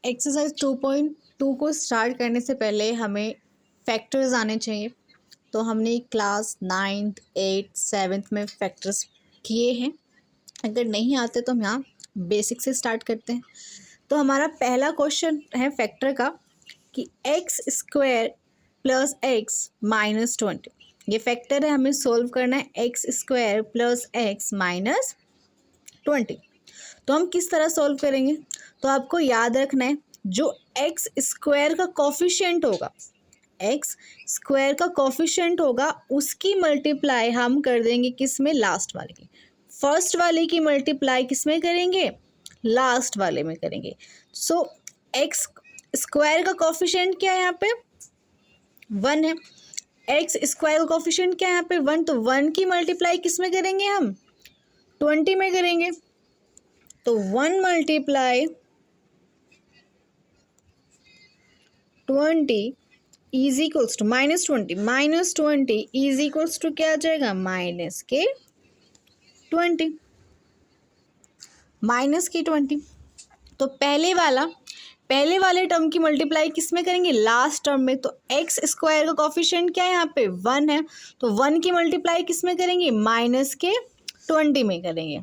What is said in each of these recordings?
Exercise 2.2 को start करने से पहले हमें फैक्टर्स आने चाहिए। तो हमने क्लास 9th 8th 7th में फैक्टर्स किए हैं। अगर नहीं आते तो हम यहाँ बेसिक से स्टार्ट करते हैं। तो हमारा पहला क्वेश्चन है फैक्टर का कि x square plus x minus 20। ये फैक्टर है, हमें सोल्व करना है x square plus x minus 20। तो हम किस तरह सोल्व करेंगे? तो आपको याद रखना है जो एक्स स्क्वायर का कोफिशिएंट होगा, एक्स स्क्वायर का कोफिशिएंट होगा उसकी मल्टीप्लाई हम कर देंगे किस में? लास्ट वाले की। फर्स्ट वाले की मल्टीप्लाई किस में करेंगे? लास्ट वाले में करेंगे। सो एक्स स्क्वायर का कोफिशिएंट क्या है यहाँ पे? 1 है। एक्स स्क्वायर का कोफिशिएंट क्या है यहाँ पे? 1। तो 1 की मल्टीप्लाई किस में करेंगे हम? 20 में करेंगे। तो 1 multiply 20 is equals to -20। -20 is equals to क्या आ जाएगा? -20। -20। तो पहले वाले टर्म की मल्टीप्लाई किस में करेंगे? लास्ट टर्म में। तो एक्स स्क्वायर का कोफिशिएंट क्या है यहाँ पे? 1 है। तो 1 की मल्टीप्लाई किस में करेंगे? -20 में करेंगे।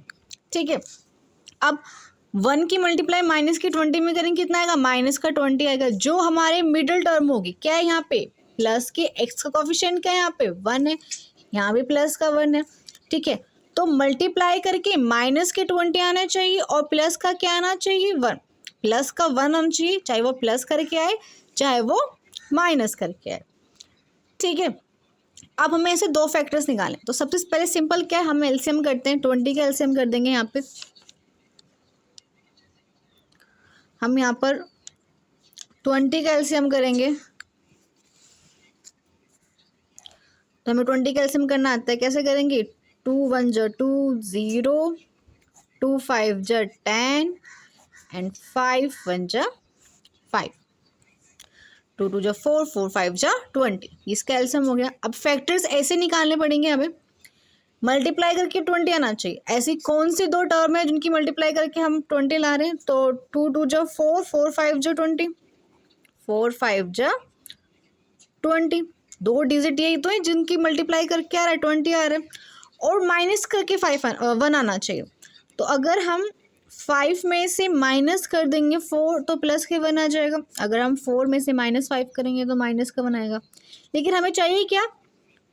ठीक है। अब 1 की मल्टीप्लाई -20 में करेंगे, कितना आएगा? -20 आएगा। जो हमारे मिडिल टर्म होगी क्या है यहाँ पे? प्लस के एक्स का कोफिशिएंट क्या है यहाँ पे? 1 है। यहाँ भी प्लस का 1 है। ठीक है। तो मल्टीप्लाई करके -20 आना चाहिए और प्लस का क्या आना चाहिए? 1। प्लस का 1 आना चाहिए, चाहे वो प्लस करके आए चाहे वो माइनस करके आए। ठीक है। अब हमें ऐसे दो फैक्टर्स निकालें। तो सबसे पहले सिंपल क्या है, हम एलसीएम करते हैं। 20 का एलसीएम कर देंगे यहाँ पे। हम यहाँ पर 20 का एलसीएम करेंगे। तो हमें 20 का एलसीएम करना आता है। कैसे करेंगे? 2 1 जा 2 0, 2 5 जा 10 एंड 5 1 जा 5, 2 2 जा 4, 4 5 जा 20। इसका एलसीएम हो गया। अब फैक्टर्स ऐसे निकालने पड़ेंगे हमें। मल्टीप्लाई करके 20 आना चाहिए। ऐसी कौन सी दो टर्म है जिनकी मल्टीप्लाई करके हम 20 ला रहे हैं? तो 2 2 जा 4, 4 5 जा 20, 4 5 जा 20। दो डिजिट यही तो है जिनकी मल्टीप्लाई करके आ रहा है 20 आ रहा है। और माइनस करके 1 आना चाहिए। तो अगर हम 5 में से माइनस कर देंगे 4 तो प्लस के 1 आ जाएगा। अगर हम 4 में से -5 करेंगे तो माइनस का 1 आएगा। लेकिन हमें चाहिए क्या?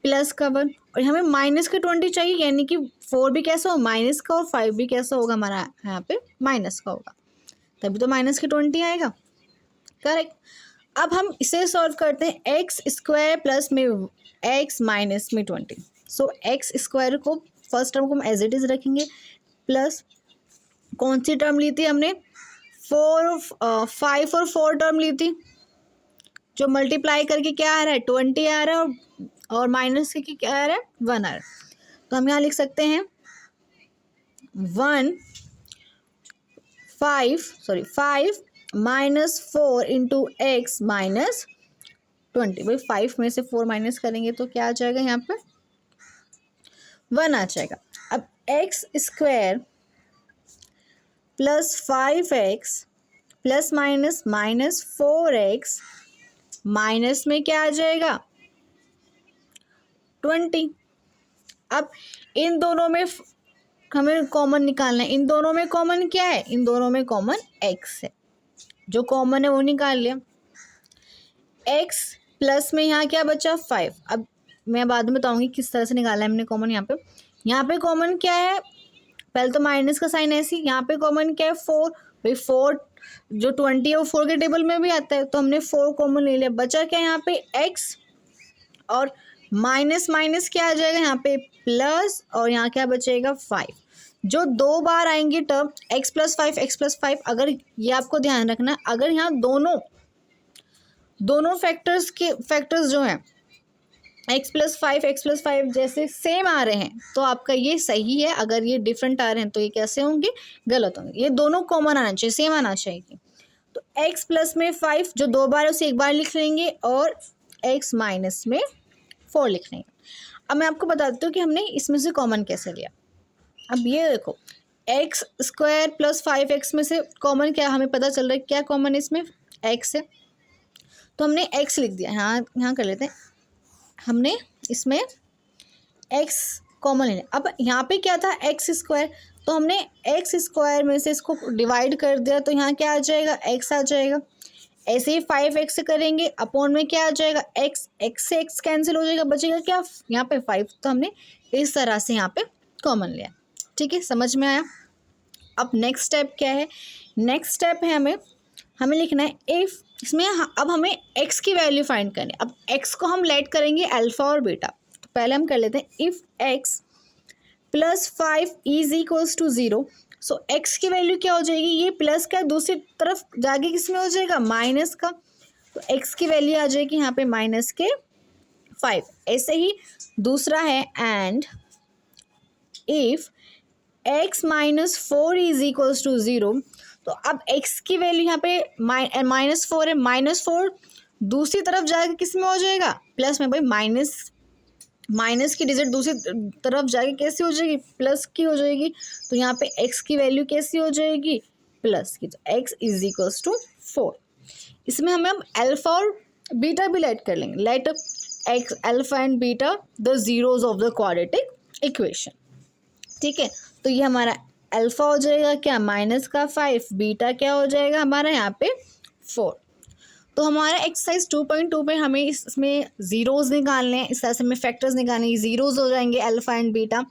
प्लस का 1। और हमें माइनस का 20 चाहिए, यानी कि 4 भी कैसा हो? माइनस का, और 5 भी कैसा होगा? हमारा यहाँ पे माइनस का होगा, तभी तो माइनस के 20 आएगा। करेक्ट। अब हम इसे सॉल्व करते हैं। एक्स स्क्वायर प्लस में एक्स माइनस में 20। सो एक्स स्क्वायर को फर्स्ट टर्म को हम एज इट इज़ रखेंगे, प्लस कौन सी टर्म ली थी हमने? 5 और 4 टर्म ली थी, जो मल्टीप्लाई करके क्या आ रहा है? 20 आ रहा है, और माइनस के क्या आ रहा है? 1 आ रहा है। तो हम यहाँ लिख सकते हैं 5 -4 इंटू एक्स माइनस 20। भाई 5 में से 4 माइनस करेंगे तो क्या आ जाएगा? यहाँ पे 1 आ जाएगा। अब x square plus 5x plus minus -4x minus में क्या आ जाएगा? 20। अब इन दोनों में हमें कॉमन निकालना है। इन दोनों में कॉमन क्या है? इन दोनों में कॉमन x है। जो कॉमन है वो निकाल लिया। x प्लस में यहाँ क्या बचा? 5। अब मैं बाद में बताऊंगी किस तरह से निकाला है हमने कॉमन। यहाँ पे कॉमन क्या है? पहले तो माइनस का साइन ऐसी। यहाँ पे कॉमन क्या है? 4। भाई 4 जो 20 है वो 4 के टेबल में भी आता है, तो हमने 4 कॉमन ले लिया। बचा क्या यहाँ पे? x, और माइनस माइनस क्या आ जाएगा यहाँ पे? प्लस, और यहाँ क्या बचेगा? 5। जो 2 बार आएंगे टर्म x + 5 x + 5, अगर ये आपको ध्यान रखना, अगर यहाँ दोनों फैक्टर्स जो हैं x + 5 x + 5 जैसे सेम आ रहे हैं तो आपका ये सही है। अगर ये डिफरेंट आ रहे हैं तो ये कैसे होंगे? गलत होंगे। ये दोनों कॉमन आना चाहिए, सेम आना चाहिए। तो x प्लस में 5 जो 2 बार है उसे एक बार लिख लेंगे, और x माइनस में 4 लिख लेंगे। अब मैं आपको बताती हूँ कि हमने इसमें से कॉमन कैसे लिया। अब ये देखो, एक्स स्क्वायर प्लस 5x में से कॉमन क्या हमें पता चल रहा है, क्या कॉमन है इसमें, x है, तो हमने x लिख दिया। यहाँ कर लेते हैं, हमने इसमें x कॉमन ले। अब यहाँ पे क्या था, एक्स स्क्वायर, तो हमने एक्स स्क्वायर में से इसको डिवाइड कर दिया, तो यहाँ क्या आ जाएगा, x आ जाएगा। ऐसे ही 5x से करेंगे, अपॉन में क्या आ जाएगा, x, x से x कैंसिल हो जाएगा, बचेगा क्या, यहाँ पे 5। तो हमने इस तरह से यहाँ पे कॉमन लिया। ठीक है, समझ में आया। अब नेक्स्ट स्टेप क्या है, नेक्स्ट स्टेप है हमें लिखना है इफ़, इसमें अब हमें x की वैल्यू फाइंड करनी है। अब x को हम लेट करेंगे अल्फ़ा और बीटा। तो पहले हम कर लेते हैं if x plus 5 is equals to 0। So x की वैल्यू क्या हो जाएगी, ये प्लस का दूसरी तरफ जाके किस में हो जाएगा, माइनस का। तो x की वैल्यू आ जाएगी यहाँ पे माइनस के 5। ऐसे ही दूसरा है and if x minus 4 is equals to 0। तो अब x की वैल्यू यहाँ पे -4 है, -4 दूसरी तरफ जाके किस में हो जाएगा, प्लस में। भाई माइनस की डिजिट दूसरी तरफ जाके कैसी हो जाएगी, प्लस की हो जाएगी। तो यहाँ पे x की वैल्यू कैसी हो जाएगी, प्लस की। तो x इज इक्वल्स टू 4। इसमें हम अल्फा और बीटा भी लेट कर लेंगे। Let x alpha and beta the zeros of the quadratic equation. ठीक है, तो ये हमारा अल्फा हो जाएगा क्या, माइनस का 5, बीटा क्या हो जाएगा हमारा यहाँ पे 4। तो हमारा एक्सरसाइज 2.2 पे हमें इसमें ज़ीरोज़ निकालने हैं। इस तरह से हमें फैक्टर्स निकालने हैं, ज़ीरोज़ हो जाएंगे अल्फ़ा एंड बीटा,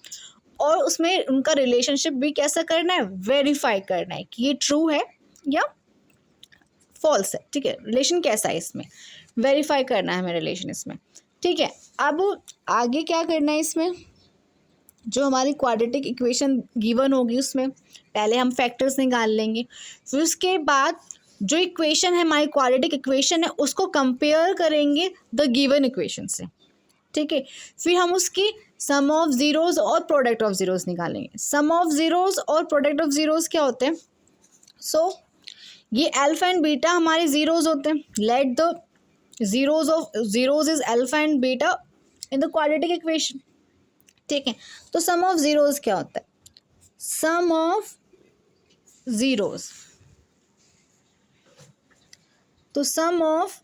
और उसमें उनका रिलेशनशिप भी कैसा करना है, वेरीफाई करना है कि ये ट्रू है या फॉल्स है। ठीक है, रिलेशन कैसा है इसमें वेरीफाई करना है हमें रिलेशन इसमें। ठीक है, अब आगे क्या करना है, इसमें जो हमारी क्वाड्रेटिक इक्वेशन गिवन होगी उसमें पहले हम फैक्टर्स निकाल लेंगे, फिर उसके बाद जो इक्वेशन है हमारी क्वाड्रेटिक इक्वेशन है उसको कंपेयर करेंगे द गिवन इक्वेशन से। ठीक है, फिर हम उसकी सम ऑफ ज़ीरोज़ और प्रोडक्ट ऑफ ज़ीरोज़ निकालेंगे। सम ऑफ ज़ीरोज़ और प्रोडक्ट ऑफ ज़ीरोज़ क्या होते हैं, ये अल्फा एंड बीटा हमारे ज़ीरोज़ होते हैं। Let the zeros of zeros is alpha and beta in the quadratic equation. ठीक है, तो सम ऑफ ज़ीरोज़ क्या होता है, सम ऑफ ज़ीरोज़, तो सम ऑफ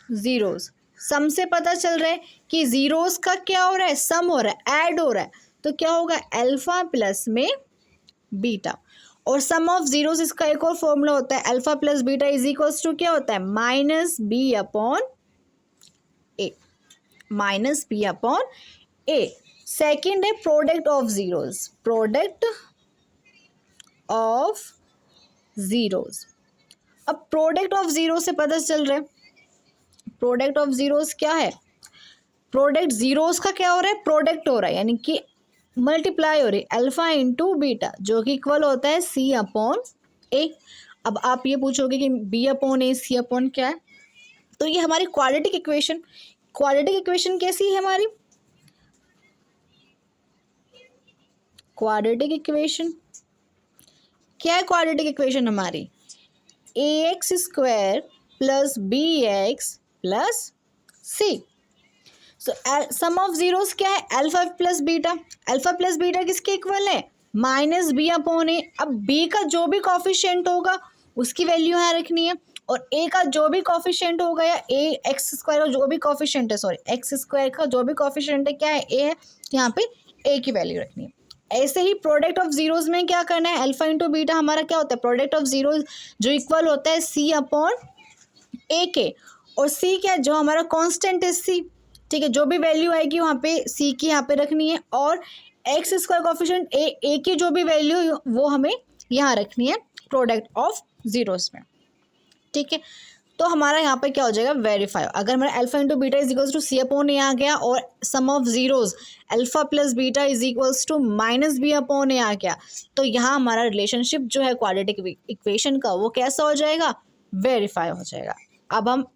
ज़ीरोज़, सम से पता चल रहा है कि ज़ीरोज़ का क्या हो रहा है, सम हो रहा है, ऐड हो रहा है, तो क्या होगा, अल्फ़ा प्लस में बीटा। और सम ऑफ ज़ीरोज़ इसका एक और फॉर्मूला होता है, alpha plus beta is equals to क्या होता है, minus B upon A, minus B upon A. Second है product of zeros, product of zeros. अब प्रोडक्ट ऑफ ज़ीरो से पता चल रहा है, प्रोडक्ट ऑफ ज़ीरोज़ क्या है, प्रोडक्ट ज़ीरोज़ का क्या हो रहा है, प्रोडक्ट हो रहा है, यानी कि मल्टीप्लाई हो रही है अल्फ़ा इंटू बीटा, जो कि इक्वल होता है सी अपॉन ए। अब आप ये पूछोगे कि बी अपॉन ए, सी अपॉन क्या है, तो ये हमारी क्वाड्रेटिक इक्वेशन, क्वाड्रेटिक इक्वेशन कैसी है हमारी, क्वाड्रेटिक इक्वेशन क्या है, क्वाड्रेटिक इक्वेशन हमारी ax square plus bx plus c। So sum of zeros क्या है, alpha plus beta, alpha plus beta किसके इक्वल है, माइनस बी अपॉन ए। अब b का जो भी कॉफिशिएंट होगा उसकी वैल्यू यहाँ रखनी है, और a का जो भी कॉफिशिएंट होगा, या a एक्स स्क्वायर का जो भी कॉफिशिएंट है, सॉरी एक्स स्क्वायर का जो भी कॉफिशिएंट है क्या है, a है, यहाँ पे a की वैल्यू रखनी है। ऐसे ही प्रोडक्ट ऑफ ज़ीरोज़ में क्या करना है, अल्फ़ा इंटू बीटा हमारा क्या होता है, प्रोडक्ट ऑफ ज़ीरोज़ जो इक्वल होता है सी अपॉन ए के, और सी क्या, जो हमारा कांस्टेंट है सी। ठीक है, जो भी वैल्यू आएगी वहाँ पे सी की यहाँ पे रखनी है, और एक्स स्क्वायर कॉफिशिएंट ए की जो भी वैल्यू वो हमें यहाँ रखनी है प्रोडक्ट ऑफ ज़ीरोज़ में। ठीक है, तो हमारा यहाँ पे क्या हो जाएगा, वेरीफाई। अगर हमारा alpha into beta is equals to C upon A आ गया, और sum of zeros alpha plus beta is equals to minus B upon A आ गया, तो यहाँ हमारा रिलेशनशिप जो है क्वाड्रेटिक इक्वेशन का वो कैसा हो जाएगा, वेरीफाई हो जाएगा। अब हम